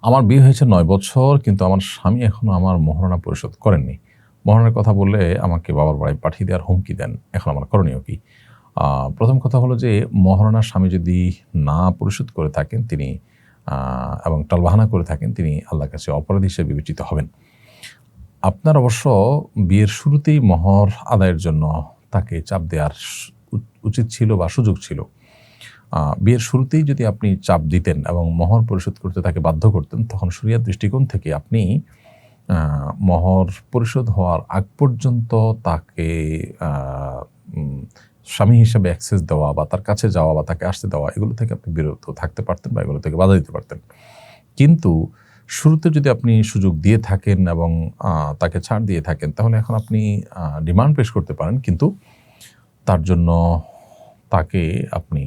আমার বিয়ে হয়েছে ৯ বছর, কিন্তু আমার স্বামী এখনো আমার মহারণা পরিশোধ করেননি। মহারণার কথা বললে আমাকে বাবার বাড়ি পাঠিয়ে দেওয়ার হুমকি দেন। এখন আমার করণীয় কি? আ ১ম কথা হলো যে মহারণা স্বামী যদি না পরিশোধ করে থাকেন তিনি আ এবং টালবাহানা করে থাকেন, তিনি আল্লাহর কাছে অপরাধী হিসেবে বিবেচিত হবেন। আপনার অবশ্য বিয়ের শুরুতেই মহর আদায়ের জন্য তাকে চাপ দেওয়ার উচিত ছিল বা সুযোগ ছিল। বিয়ের শুরুতেই যদি আপনি চাপ দিতেন এবং মহর পরিশোধ করতে তাকে বাধ্য করতেন, তখন শরিয়ার দৃষ্টিকোণ থেকে আপনি মহর পরিশোধ হওয়ার আগ পর্যন্ত তাকে আ উম স্বামী হিসেবে অ্যাক্সেস দেওয়া বা তার কাছে যাওয়া বা তাকে আসতে দেওয়া, এগুলো থেকে আপনি বিরত থাকতে পারতেন বা এগুলো থেকে বাধা দিতে পারতেন। কিন্তু শুরুতে যদি আপনি সুযোগ দিয়ে থাকেন এবং তাকে ছাড় দিয়ে থাকেন, তাহলে এখন আপনি ডিমান্ড পেশ করতে পারেন। কিন্তু তার জন্য তাকে আপনি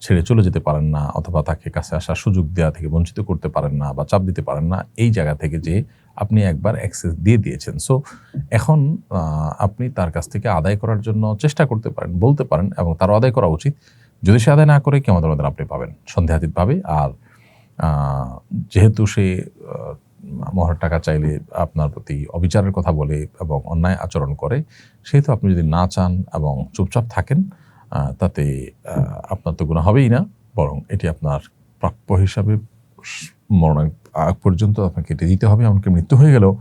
ছেড়ে চলে যেতে পারেন না, অথবা তাকে কাছে আসার সুযোগ দেওয়া থেকে বঞ্চিত করতে পারেন না বা চাপ দিতে পারেন না, এই জায়গা থেকে যে আপনি একবার অ্যাক্সেস দিয়ে দিয়েছেন। সো এখন আপনি তার কাছ থেকে আদায় করার জন্য চেষ্টা করতে পারেন, বলতে পারেন, এবং তারও আদায় করা উচিত। যদি সে আদায় না করে, কিয়ামতের ময়দানে আপনি পাবেন সন্দেহাতীতভাবে। আর আ যেহেতু সে আ মহার টাকা চাইলে আপনার প্রতি অবিচারের কথা বলে এবং অন্যায় আচরণ করে, সেহেতু আপনি যদি না চান এবং চুপচাপ থাকেন, তাতে আপনার তো গুনাহ হবেই না, বরং এটি আপনার প্রাপ্য হিসাবে মরণের আগ পর্যন্ত আপনাকে এটি দিতে হবে। এমনকি মৃত্যু হয়ে গেলেও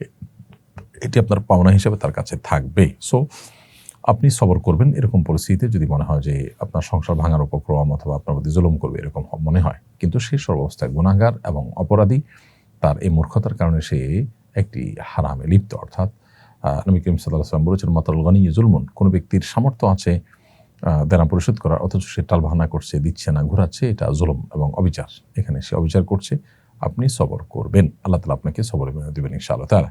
এ এটি আপনার পাওনা হিসাবে তার কাছে থাকবে। সো আপনি সবর করবেন এরকম পরিস্থিতিতে, যদি মনে হয় যে আপনার সংসার ভাঙার উপক্রম অথবা আপনার প্রতি জুলুম করবে এরকম মনে হয়। কিন্তু সে সর্বাবস্থায় গুনাহগার এবং অপরাধী। তার এই মূর্খতার কারণে সে একটি হারামে লিপ্ত। অর্থাৎ নবী করিম সাল্লাল্লাহু আলাইহি ওয়াসাল্লাম বলেছেন, মাতাল গনি জুলমুন। কোন ব্যক্তির সামর্থ্য আছে দেনা পরিশোধ করার, অথচ সে টালবাহানা করছে, দিচ্ছে না, ঘুরাচ্ছে, এটা জুলুম এবং অবিচার। এখানে সে অবিচার করছে। আপনি সবর করবেন। আল্লাহ তাআলা আপনাকে সবরের মেয়াদ দিবেন ইনশাআল্লাহ তাআলা।